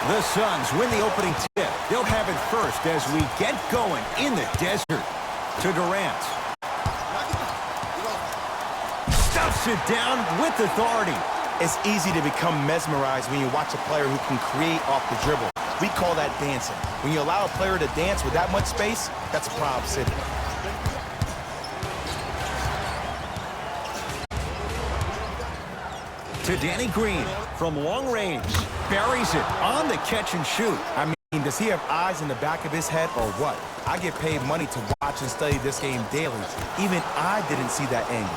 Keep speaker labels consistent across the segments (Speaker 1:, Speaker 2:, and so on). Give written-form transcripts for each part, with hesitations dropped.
Speaker 1: The Suns win the opening tip. They'll have it first as we get going in the desert. To Durant. Stuffs it down with authority.
Speaker 2: It's easy to become mesmerized when you watch a player who can create off the dribble. We call that dancing. When you allow a player to dance with that much space, that's a problem city.
Speaker 1: To Danny Green from long range. Buries it on the catch and shoot.
Speaker 2: I mean, does he have eyes in the back of his head or what? I get paid money to watch and study this game daily. Even I didn't see that angle.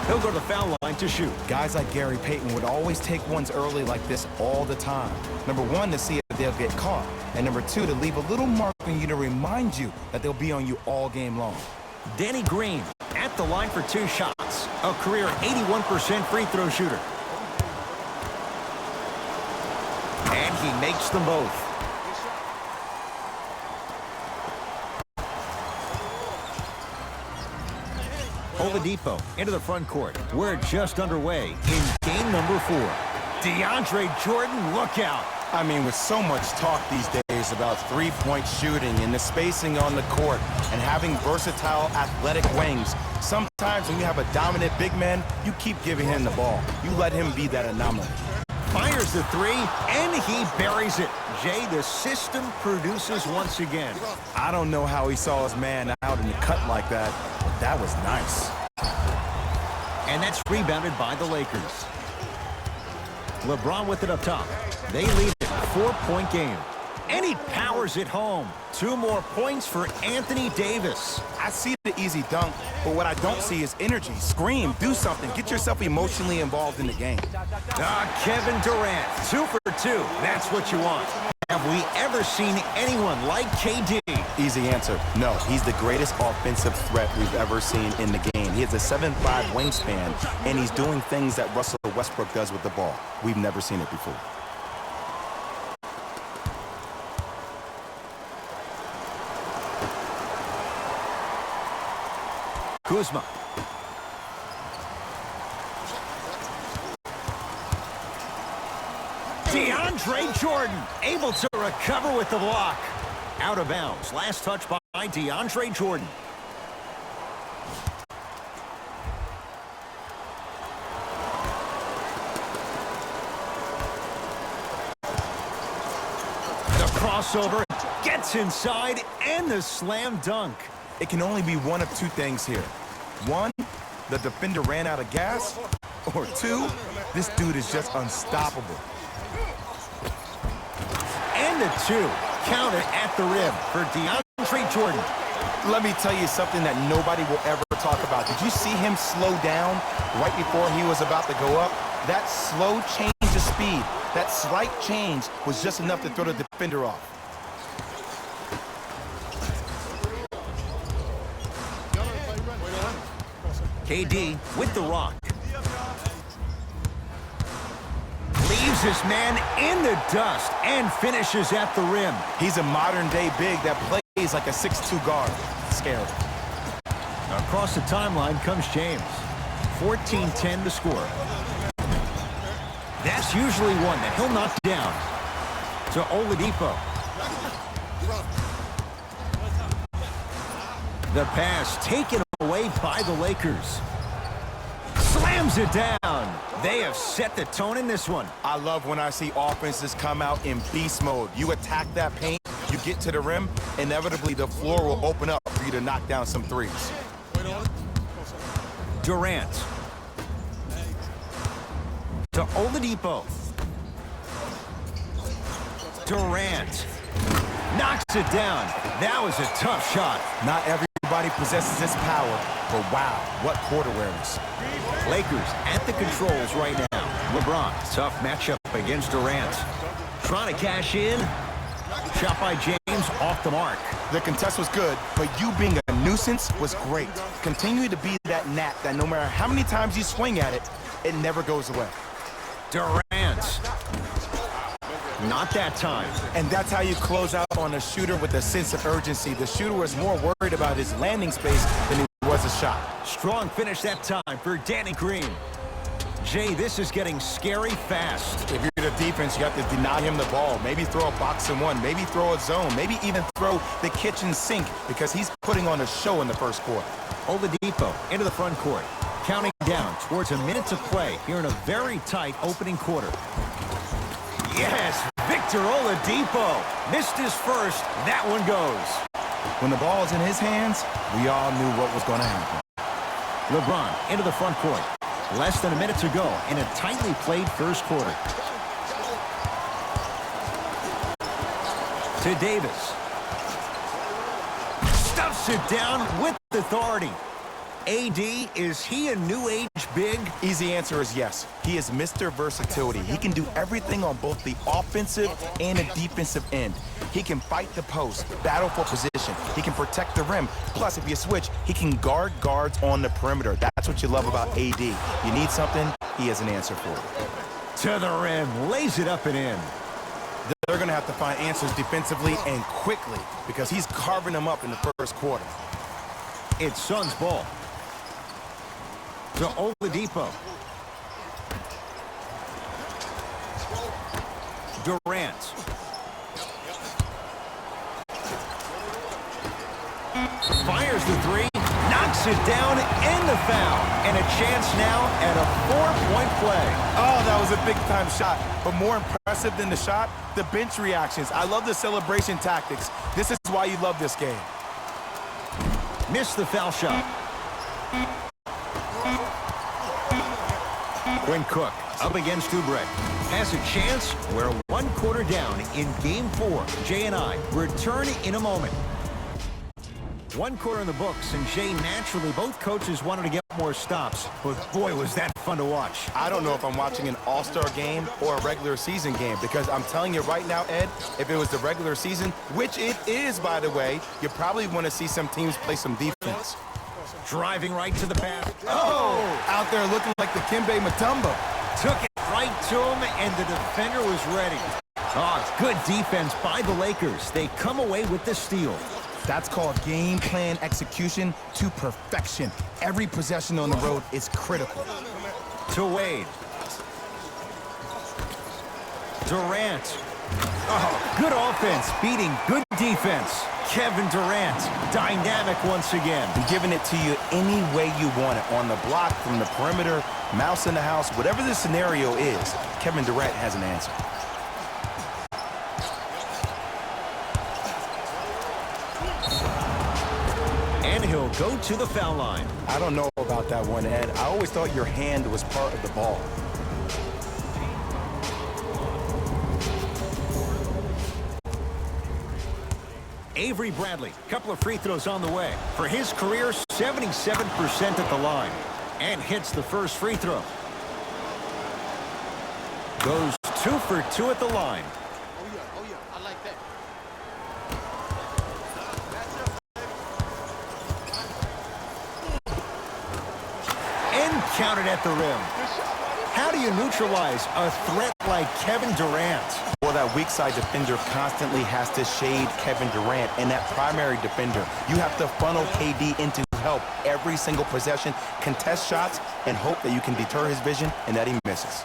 Speaker 1: He'll go to the foul line to shoot.
Speaker 2: Guys like Gary Payton would always take ones early like this all the time. Number one, to see if they'll get caught. And number two, to leave a little mark on you to remind you that they'll be on you all game long.
Speaker 1: Danny Green at the line for 2 shots. A career 81% free throw shooter. And he makes them both. Oladipo into the front court. We're just underway in game number 4. DeAndre Jordan, look out.
Speaker 2: I mean, with so much talk these days about three-point shooting and the spacing on the court and having versatile athletic wings, sometimes when you have a dominant big man, you keep giving him the ball. You let him be that anomaly.
Speaker 1: Fires the 3, and he buries it. Jay, the system produces once again.
Speaker 2: I don't know how he saw his man out in the cut like that, but that was nice.
Speaker 1: And that's rebounded by the Lakers. LeBron with it up top. They lead it, 4-point game. And he powers it home. 2 more points for Anthony Davis.
Speaker 2: I see the easy dunk, but what I don't see is energy. Scream, do something. Get yourself emotionally involved in the game.
Speaker 1: Kevin Durant, 2 for 2. That's what you want. Have we ever seen anyone like KD?
Speaker 2: Easy answer. No, he's the greatest offensive threat we've ever seen in the game. He has a 7'5" wingspan, and he's doing things that Russell Westbrook does with the ball. We've never seen it before.
Speaker 1: Kuzma. DeAndre Jordan able to recover with the block. Out of bounds. Last touch by DeAndre Jordan. The crossover gets inside and the slam dunk.
Speaker 2: It can only be one of 2 things here. 1, the defender ran out of gas, or 2, this dude is just unstoppable.
Speaker 1: And the 2, counted at the rim for DeAndre Jordan.
Speaker 2: Let me tell you something that nobody will ever talk about. Did you see him slow down right before he was about to go up? That slow change of speed, that slight change was just enough to throw the defender off.
Speaker 1: KD with the rock. Leaves his man in the dust and finishes at the rim.
Speaker 2: He's a modern-day big that plays like a 6'2" guard. Scary.
Speaker 1: Across the timeline comes James. 14-10 to score. That's usually one that he'll knock down. To Oladipo. The pass taken away by the Lakers. Slams it down. They have set the tone in this one.
Speaker 2: I love when I see offenses come out in beast mode. You attack that paint, you get to the rim, inevitably the floor will open up for you to knock down some threes.
Speaker 1: Durant. To Oladipo. Durant. Knocks it down. That was a tough shot.
Speaker 2: Not everybody possesses this power, but wow, what court awareness.
Speaker 1: Lakers at the controls right now. LeBron, tough matchup against Durant. Trying to cash in. Shot by James off the mark.
Speaker 2: The contest was good, but you being a nuisance was great. Continue to be that gnat that no matter how many times you swing at it, it never goes away.
Speaker 1: Durant. Not that time.
Speaker 2: And that's how you close out on a shooter with a sense of urgency. The shooter was more worried about his landing space than he was a shot.
Speaker 1: Strong finish that time for Danny Green. Jay, this is getting scary fast.
Speaker 2: If you're the defense, you have to deny him the ball. Maybe throw a box and one. Maybe throw a zone. Maybe even throw the kitchen sink because he's putting on a show in the first quarter.
Speaker 1: Oladipo into the front court. Counting down towards a minute to play here in a very tight opening quarter. Yes, Victor Oladipo missed his first. That one goes.
Speaker 2: When the ball is in his hands, we all knew what was going to happen.
Speaker 1: LeBron into the front court. Less than a minute to go in a tightly played first quarter. To Davis. Stuffs it down with authority. AD, is he a new age big?
Speaker 2: Easy answer is yes. He is Mr. Versatility. He can do everything on both the offensive and the defensive end. He can fight the post, battle for position. He can protect the rim. Plus, if you switch, he can guard guards on the perimeter. That's what you love about AD. You need something, he has an answer for it.
Speaker 1: To the rim, lays it up and in.
Speaker 2: They're going to have to find answers defensively and quickly because he's carving them up in the first quarter.
Speaker 1: It's Suns ball. To Oladipo. Durant. Fires the three. Knocks it down and the foul. And a chance now at a 4-point play.
Speaker 2: Oh, that was a big-time shot. But more impressive than the shot, the bench reactions. I love the celebration tactics. This is why you love this game.
Speaker 1: Missed the foul shot. Quinn Cook up against Oubre. Has a chance. We're 1 quarter down in Game 4. Jay and I return in a moment. 1 quarter in the books, and Jay, naturally, both coaches wanted to get more stops. But boy, was that fun to watch.
Speaker 2: I don't know if I'm watching an all-star game or a regular season game because I'm telling you right now, Ed, if it was the regular season, which it is, by the way, you probably want to see some teams play some defense.
Speaker 1: Driving right to the pass.
Speaker 2: Oh! Out there looking like the Kimbe Mutombo.
Speaker 1: Took it right to him, and the defender was ready. Oh, good defense by the Lakers. They come away with the steal.
Speaker 2: That's called game plan execution to perfection. Every possession on the road is critical.
Speaker 1: To Wade. Durant. Oh, good offense beating good defense. Kevin Durant, dynamic once again.
Speaker 2: I'm giving it to you any way you want it. On the block, from the perimeter, mouse in the house, whatever the scenario is, Kevin Durant has an answer.
Speaker 1: And he'll go to the foul line.
Speaker 2: I don't know about that one, Ed. I always thought your hand was part of the ball.
Speaker 1: Avery Bradley, couple of free throws on the way. For his career, 77% at the line. And hits the first free throw. Goes 2 for 2 at the line.
Speaker 3: Oh yeah, I like that.
Speaker 1: And counted at the rim. How do you neutralize a threat like Kevin Durant?
Speaker 2: Well, that weak side defender constantly has to shade Kevin Durant, and that primary defender, you have to funnel KD into help every single possession, contest shots, and hope that you can deter his vision and that he misses.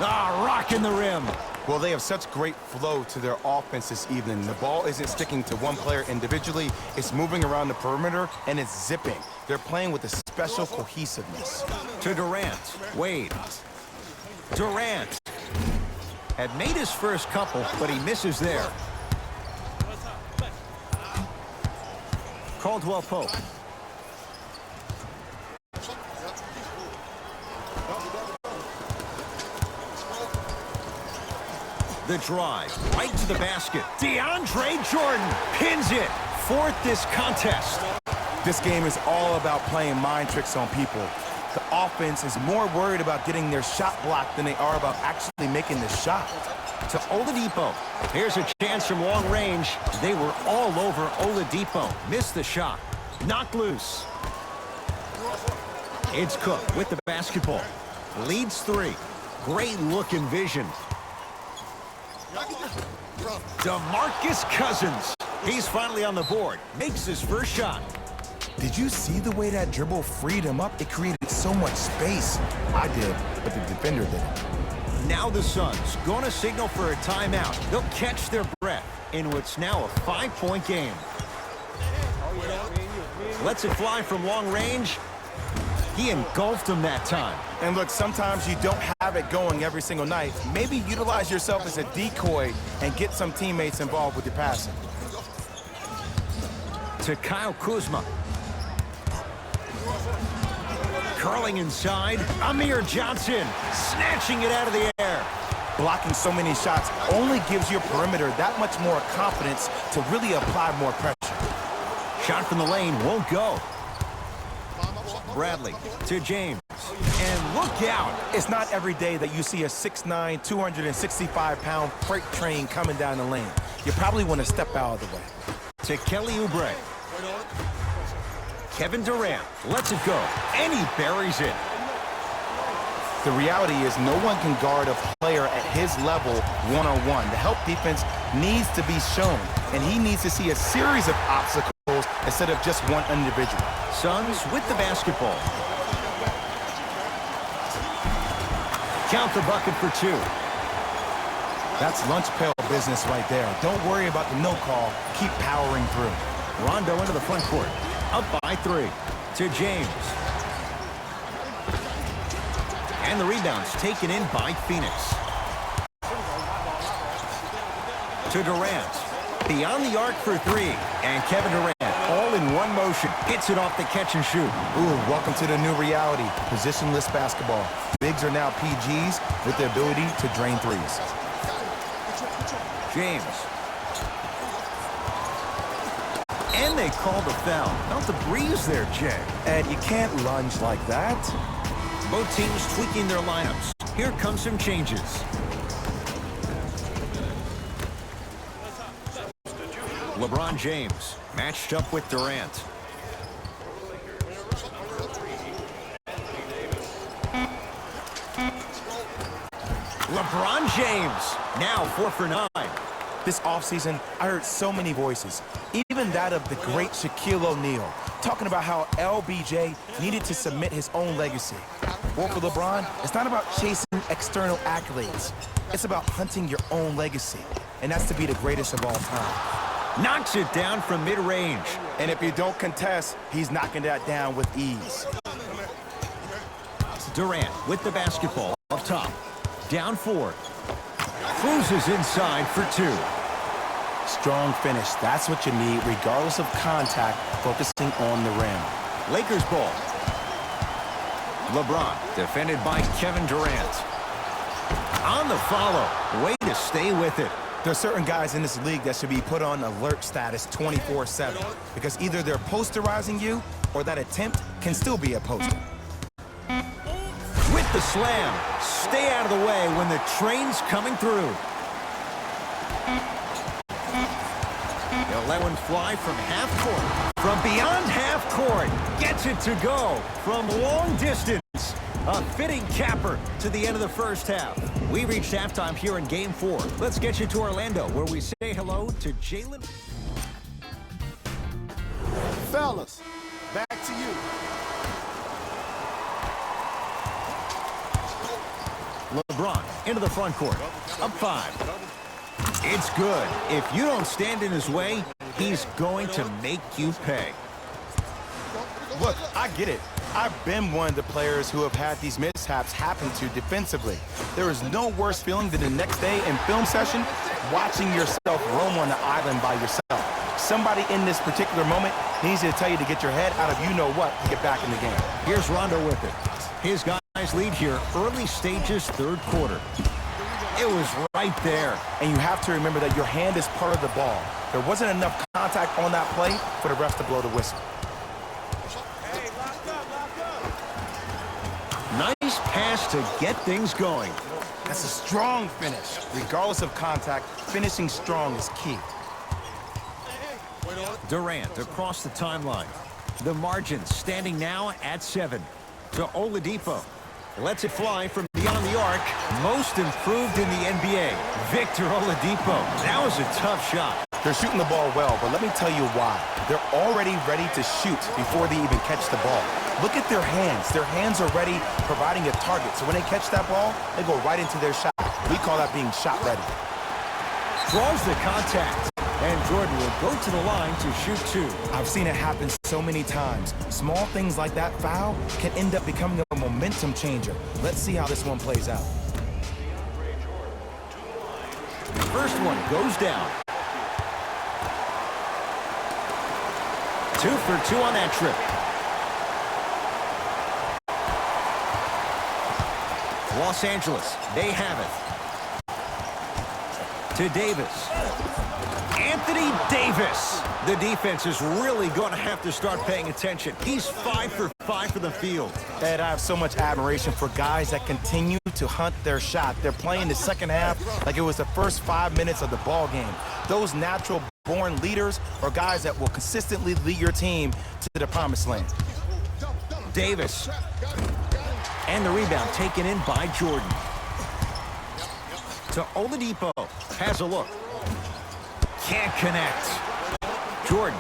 Speaker 1: Ah, rocking the rim.
Speaker 2: Well, they have such great flow to their offense this evening. The ball isn't sticking to one player individually. It's moving around the perimeter, and it's zipping. They're playing with a special cohesiveness.
Speaker 1: To Durant. Wade. Durant had made his first couple, but he misses there. Caldwell Pope. The drive, right to the basket. DeAndre Jordan pins it. 4th this contest.
Speaker 2: This game is all about playing mind tricks on people. The offense is more worried about getting their shot blocked than they are about actually making the shot.
Speaker 1: To Oladipo. Here's a chance from long range. They were all over Oladipo. Missed the shot. Knocked loose. It's Cook with the basketball. Leads 3. Great look and vision. DeMarcus Cousins. He's finally on the board. Makes his first shot.
Speaker 2: Did you see the way that dribble freed him up? It created so much space. I did, but the defender didn't.
Speaker 1: Now the Suns going to signal for a timeout. They'll catch their breath in what's now a 5-point game. Lets it fly from long range. He engulfed him that time.
Speaker 2: And look, sometimes you don't have it going every single night. Maybe utilize yourself as a decoy and get some teammates involved with your passing.
Speaker 1: To Kyle Kuzma. Curling inside. Amir Johnson snatching it out of the air.
Speaker 2: Blocking so many shots only gives your perimeter that much more confidence to really apply more pressure.
Speaker 1: Shot from the lane won't go. Bradley to James. And look out.
Speaker 2: It's not every day that you see a 6'9", 265-pound freight train coming down the lane. You probably want to step out of the way.
Speaker 1: To Kelly Oubre. Kevin Durant lets it go. And he buries it.
Speaker 2: The reality is no one can guard a player at his level one-on-one. The help defense needs to be shown, and he needs to see a series of obstacles instead of just one individual.
Speaker 1: Suns with the basketball. Count the bucket for 2.
Speaker 2: That's lunch pail business right there. Don't worry about the no call. Keep powering through.
Speaker 1: Rondo into the front court. Up by 3. To James. And the rebound's taken in by Phoenix. To Durant. Beyond the arc for 3. And Kevin Durant, all in one motion, hits it off the catch and shoot.
Speaker 2: Ooh, welcome to the new reality. Positionless basketball. Bigs are now PGs with the ability to drain threes.
Speaker 1: James. And they called a foul. Not the breeze there, Jay.
Speaker 2: And you can't lunge like that.
Speaker 1: Both teams tweaking their lineups. Here come some changes. LeBron James matched up with Durant. LeBron James now 4 for 9.
Speaker 2: This offseason, I heard so many voices, even that of the great Shaquille O'Neal, talking about how LBJ needed to submit his own legacy. Well, for LeBron, it's not about chasing external accolades. It's about hunting your own legacy, and that's to be the greatest of all time.
Speaker 1: Knocks it down from mid-range.
Speaker 2: And if you don't contest, he's knocking that down with ease.
Speaker 1: Durant with the basketball up top. Down 4. Cruises inside for 2.
Speaker 2: Strong finish. That's what you need, regardless of contact, focusing on the rim.
Speaker 1: Lakers ball. LeBron defended by Kevin Durant. On the follow. Way to stay with it.
Speaker 2: There are certain guys in this league that should be put on alert status 24/7 because either they're posterizing you or that attempt can still be a poster.
Speaker 1: With the slam. Stay out of the way when the train's coming through. They'll let one fly from half court. From beyond half court. Gets it to go from long distance. A fitting capper to the end of the first half. We reached halftime here in Game 4. Let's get you to Orlando, where we say hello to Jalen.
Speaker 3: Fellas, back to you.
Speaker 1: LeBron into the front court. Up 5. It's good. If you don't stand in his way, he's going to make you pay.
Speaker 2: Look, I get it. I've been one of the players who have had these mishaps happen to defensively. There is no worse feeling than the next day in film session watching yourself roam on the island by yourself. Somebody in this particular moment needs to tell you to get your head out of you-know-what to get back in the game.
Speaker 1: Here's Rondo with it. His guys lead here early stages, third quarter. It was right there.
Speaker 2: And you have to remember that your hand is part of the ball. There wasn't enough contact on that play for the refs to blow the whistle.
Speaker 1: Nice pass to get things going.
Speaker 2: That's a strong finish. Regardless of contact, finishing strong is key.
Speaker 1: Durant across the timeline. The margin standing now at 7. To Oladipo. Lets it fly from beyond the arc. Most improved in the NBA. Victor Oladipo. That was a tough shot.
Speaker 2: They're shooting the ball well, but let me tell you why. They're already ready to shoot before they even catch the ball. Look at their hands. Their hands are ready, providing a target. So when they catch that ball, they go right into their shot. We call that being shot ready.
Speaker 1: Draws the contact. And Jordan will go to the line to shoot two.
Speaker 2: I've seen it happen so many times. Small things like that foul can end up becoming a momentum changer. Let's see how this one plays out.
Speaker 1: First one goes down. 2 for 2 on that trip. Los Angeles, they have it. To Davis. Anthony Davis. The defense is really going to have to start paying attention. He's 5 for 5 for the field.
Speaker 2: Ed, I have so much admiration for guys that continue to hunt their shot. They're playing the second half like it was the first 5 minutes of the ball game. Those natural-born leaders are guys that will consistently lead your team to the promised land.
Speaker 1: Davis. And the rebound taken in by Jordan. To Oladipo. Has a look. Can't connect. Jordan.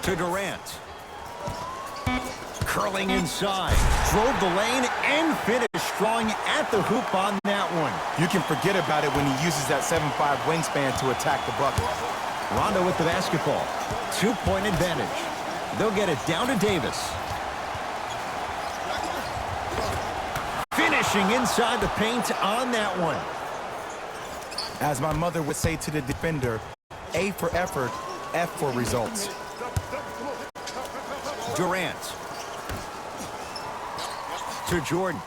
Speaker 1: To Durant. Curling inside. Drove the lane and finished strong at the hoop on that one.
Speaker 2: You can forget about it when he uses that 7'5" wingspan to attack the bucket.
Speaker 1: Rondo with the basketball. 2-point advantage. They'll get it down to Davis. Finishing inside the paint on that one.
Speaker 2: As my mother would say to the defender, A for effort, F for results.
Speaker 1: Durant. To Jordan.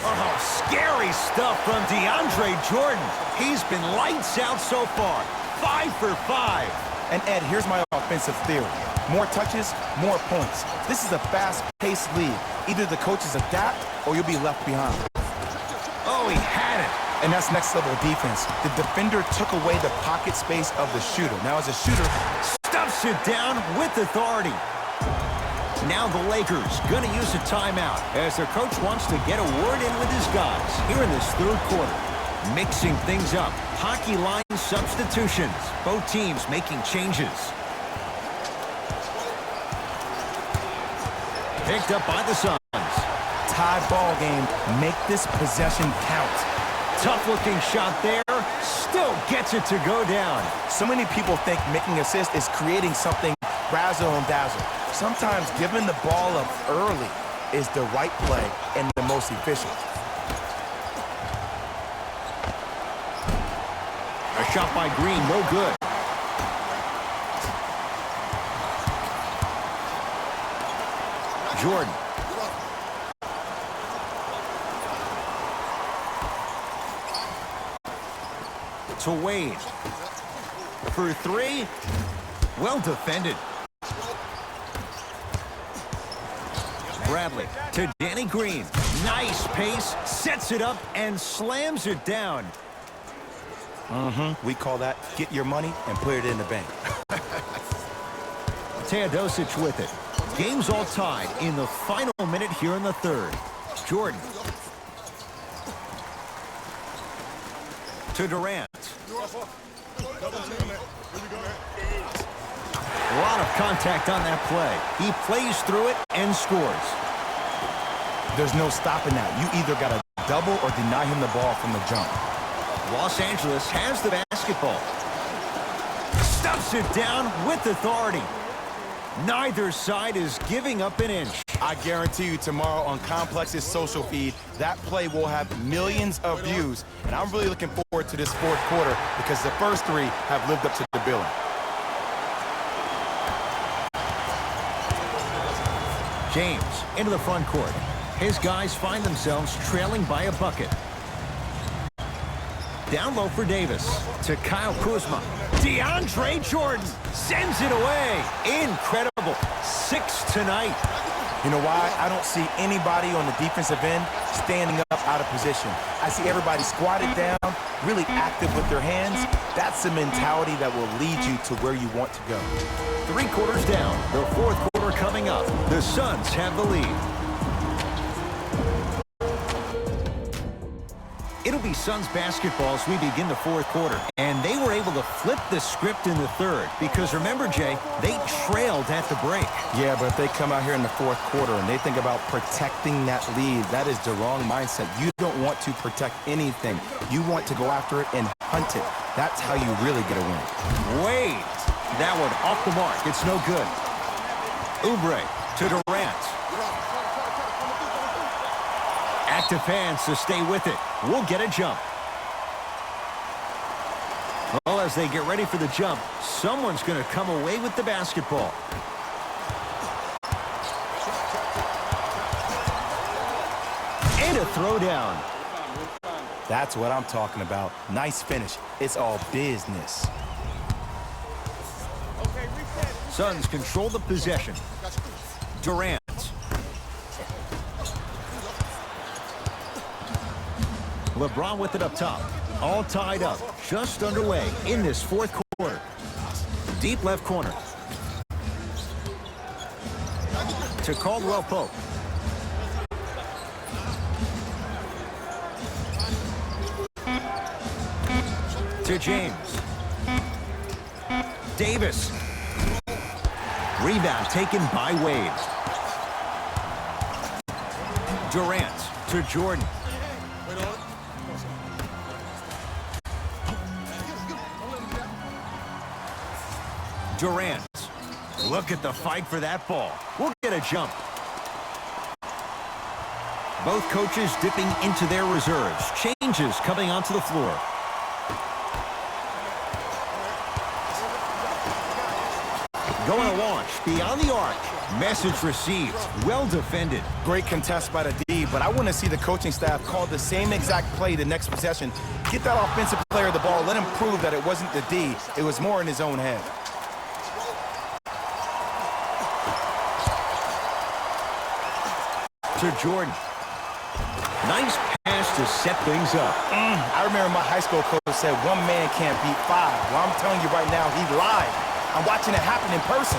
Speaker 1: Oh, scary stuff from DeAndre Jordan. He's been lights out so far. 5 for 5.
Speaker 2: And Ed, here's my offensive theory. More touches, more points. This is a fast-paced league. Either the coaches adapt or you'll be left behind.
Speaker 1: Oh, he had it.
Speaker 2: And that's next level defense. The defender took away the pocket space of the shooter. Now as a shooter,
Speaker 1: Stuffs it down with authority. Now the Lakers going to use a timeout as their coach wants to get a word in with his guys here in this third quarter. Mixing things up. Hockey line substitutions. Both teams making changes. Picked up by the Suns.
Speaker 2: tie ball game. Make this possession count.
Speaker 1: Tough-looking shot there. Still gets it to go down.
Speaker 2: So many people think making assists is creating something razzle and dazzle. Sometimes giving the ball up early is the right play and the most efficient.
Speaker 1: A shot by Green, no good. Jordan. To Wade. For three. Well defended. Bradley to Danny Green. Nice pace. Sets it up and slams it down.
Speaker 2: We call that get your money and put it in the bank.
Speaker 1: Teodosic with it. Game's all tied in the final minute here in the third. Jordan. To Durant. A lot of contact on that play. He plays through it and scores.
Speaker 2: There's no stopping that. You either got to double or deny him the ball from the jump.
Speaker 1: Los Angeles has the basketball. Stuffs it down with authority. Neither side is giving up an inch.
Speaker 2: I guarantee you tomorrow on Complex's social feed, that play will have millions of views. And I'm really looking forward to this fourth quarter because the first three have lived up to the billing.
Speaker 1: James into the front court. His guys find themselves trailing by a bucket. Down low for Davis. To Kyle Kuzma. DeAndre Jordan sends it away. Incredible. 6 tonight.
Speaker 2: You know why? I don't see anybody on the defensive end standing up out of position. I see everybody squatted down, really active with their hands. That's the mentality that will lead you to where you want to go.
Speaker 1: 3 quarters down. The fourth quarter coming up. The Suns have the lead. It'll be Phoenix Suns basketball as we begin the fourth quarter. And they were able to flip the script in the third. Because remember, Jay, they trailed at the break.
Speaker 2: Yeah, but if they come out here in the fourth quarter and they think about protecting that lead, that is the wrong mindset. You don't want to protect anything. You want to go after it and hunt it. That's how you really get a win.
Speaker 1: Wait. That one off the mark. It's no good. Oubre to Durant. Active fans to stay with it. We'll get a jump. Well, as they get ready for the jump, someone's going to come away with the basketball. And a throwdown.
Speaker 2: That's what I'm talking about. Nice finish. It's all business.
Speaker 1: Suns control the possession. Durant. LeBron with it up top. All tied up. Just underway in this fourth quarter. Deep left corner. To Caldwell Pope. To James. Davis. Rebound taken by Wade. Durant to Jordan. Durant. Look at the fight for that ball. We'll get a jump. Both coaches dipping into their reserves. Changes coming onto the floor. Going to launch beyond the arc. Message received. Well defended.
Speaker 2: Great contest by the D, but I want to see the coaching staff call the same exact play the next possession. Get that offensive player the ball. Let him prove that it wasn't the D. It was more in his own head.
Speaker 1: To Jordan. Nice pass to set things up.
Speaker 2: I remember my high school coach said one man can't beat five. Well, I'm telling you right now, he lied. I'm watching it happen in person.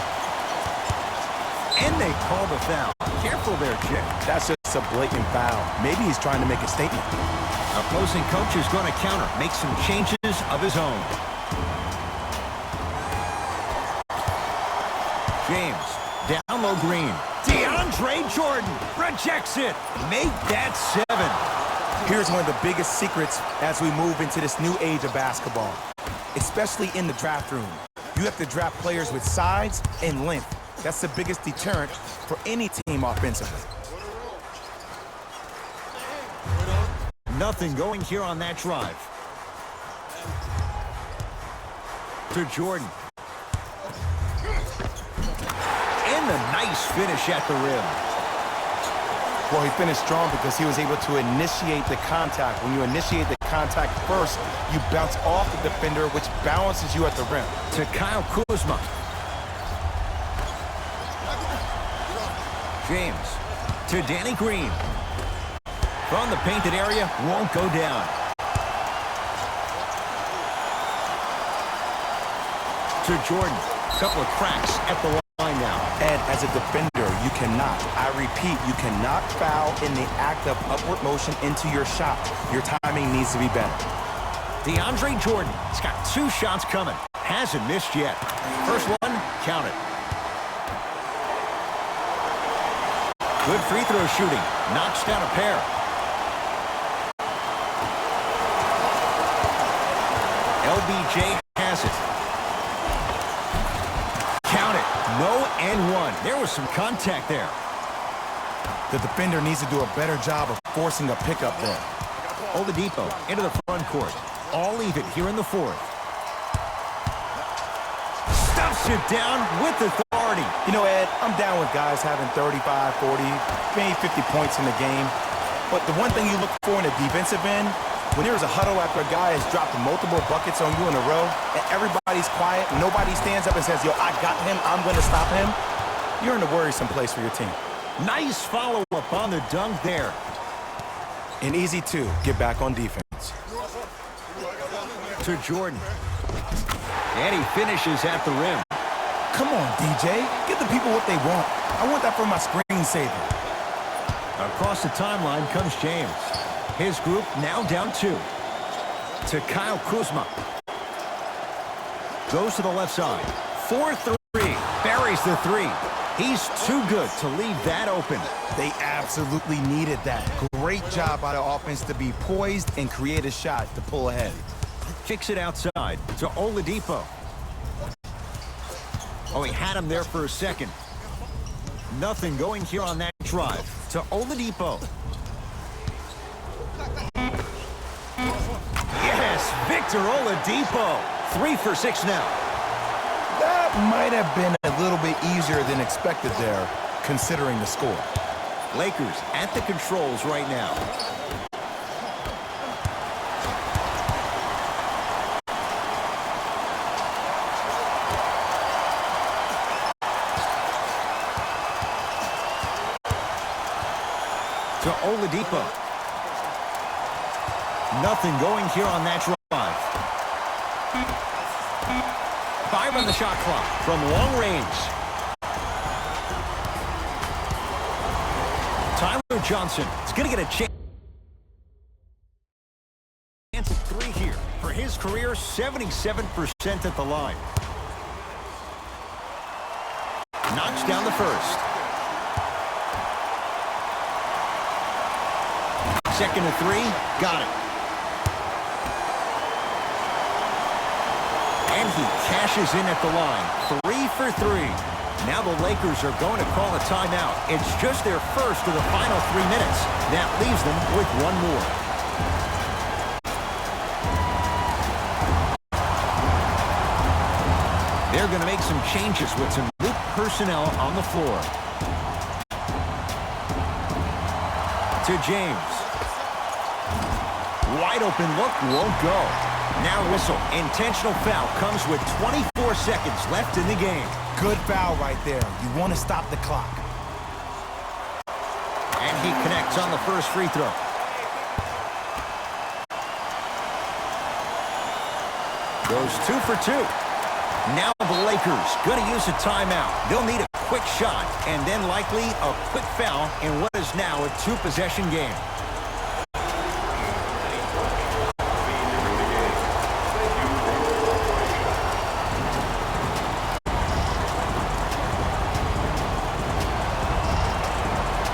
Speaker 1: And they call the foul. Careful there, Jay.
Speaker 2: That's just a blatant foul. Maybe he's trying to make a statement.
Speaker 1: Opposing coach is going to counter. Make some changes of his own. James. Down low Green. DeAndre Jordan rejects it. Make that 7.
Speaker 2: Here's one of the biggest secrets as we move into this new age of basketball, especially in the draft room. You have to draft players with size and length. That's the biggest deterrent for any team offensively.
Speaker 1: Nothing going here on that drive. To Jordan. And a nice finish at the rim.
Speaker 2: Well, he finished strong because he was able to initiate the contact. When you initiate the contact first, you bounce off the defender, which balances you at the rim.
Speaker 1: To Kyle Kuzma. James. To Danny Green. From the painted area, won't go down. To Jordan. Couple of cracks at the line now.
Speaker 2: And as a defender, you cannot, I repeat, you cannot foul in the act of upward motion into your shot. Your timing needs to be better.
Speaker 1: DeAndre Jordan has got 2 shots coming. Hasn't missed yet. First one, count it. Good free throw shooting. Knocks down a pair. LBJ has it. Count it. No and 1. There was some contact there.
Speaker 2: The defender needs to do a better job of forcing a pickup there.
Speaker 1: Oladipo into the front court. All even here in the fourth. Stuffs it down with authority.
Speaker 2: You know, Ed, I'm down with guys having 35, 40, maybe 50 points in the game. But the one thing you look for in a defensive end, when there's a huddle after a guy has dropped multiple buckets on you in a row, and everybody's quiet, nobody stands up and says, yo, I got him, I'm going to stop him, you're in a worrisome place for your team.
Speaker 1: Nice follow-up on the dunk there.
Speaker 2: And easy, too. Get back on defense.
Speaker 1: To Jordan. And he finishes at the rim.
Speaker 2: Come on, DJ. Give the people what they want. I want that for my screensaver.
Speaker 1: Across the timeline comes James. His group now down 2. to Kyle Kuzma. Goes to the left side. 4-3. Buries the three. He's too good to leave that open.
Speaker 2: They absolutely needed that. Great job by the offense to be poised and create a shot to pull ahead.
Speaker 1: Kicks it outside to Oladipo. Oh, he had him there for a second. Nothing going here on that drive to Oladipo. Yes, Victor Oladipo. 3 for 6 now.
Speaker 2: That might have been a little bit easier than expected there, considering the score.
Speaker 1: Lakers at the controls right now. To Oladipo. Nothing going here on that drive. 5 on the shot clock from long range. Tyler Johnson is going to get a chance at 3 here. For his career, 77% at the line. Knocks down the first. Second to 3, got it. And he cashes in at the line. 3 for 3. Now the Lakers are going to call a timeout. It's just their first of the final 3 minutes. That leaves them with 1 more. They're going to make some changes with some new personnel on the floor. To James. Wide open look, won't go. Now whistle. Intentional foul comes with 24 seconds left in the game.
Speaker 2: Good foul right there. You want to stop the clock.
Speaker 1: And he connects on the first free throw. Goes 2 for 2. Now the Lakers going to use a timeout. They'll need a quick shot and then likely a quick foul in what is now a 2-possession game.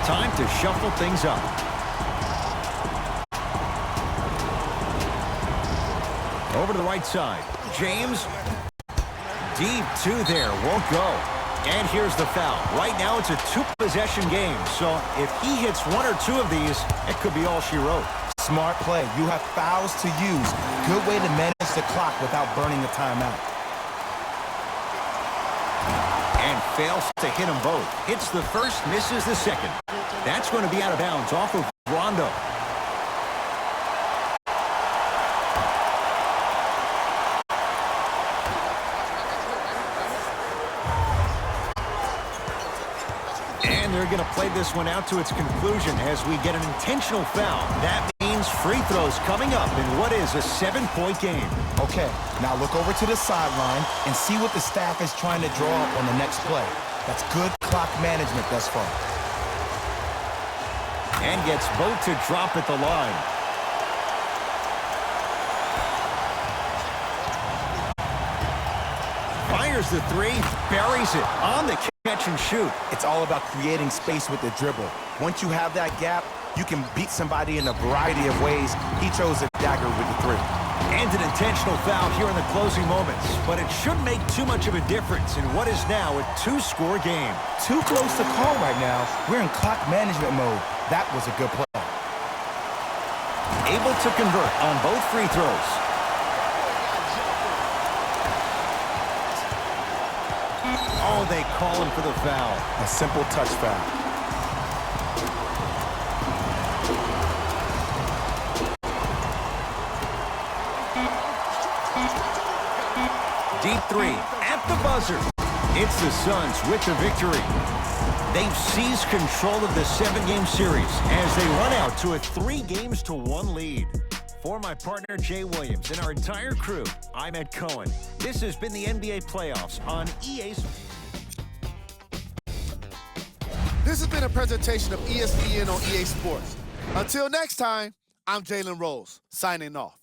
Speaker 1: Time to shuffle things up. Over to the right side. James. Deep 2 there. Won't go. And here's the foul. Right now it's a 2-possession game. So if he hits 1 or 2 of these, it could be all she wrote.
Speaker 2: Smart play. You have fouls to use. Good way to manage the clock without burning a timeout.
Speaker 1: And fails to hit them both. Hits the first, misses the second. That's going to be out of bounds off of Rondo. And they're going to play this one out to its conclusion as we get an intentional foul. That means free throws coming up in what is a 7-point game.
Speaker 2: Okay, now look over to the sideline and see what the staff is trying to draw up on the next play. That's good clock management thus far.
Speaker 1: And gets both to drop at the line. Fires the 3, buries it on the catch and shoot.
Speaker 2: It's all about creating space with the dribble. Once you have that gap, you can beat somebody in a variety of ways. He chose a dagger with the 3.
Speaker 1: And an intentional foul here in the closing moments. But it shouldn't make too much of a difference in what is now a 2-score game.
Speaker 2: Too close to call right now. We're in clock management mode. That was a good play.
Speaker 1: Able to convert on both free throws. Oh, they call him for the foul.
Speaker 2: A simple touch foul.
Speaker 1: Deep 3 at the buzzer. It's the Suns with the victory. They've seized control of the 7-game series as they run out to a 3-1 lead. For my partner, Jay Williams, and our entire crew, I'm Ed Cohen. This has been the NBA Playoffs on EA Sports.
Speaker 3: This has been a presentation of ESPN on EA Sports. Until next time, I'm Jalen Rose, signing off.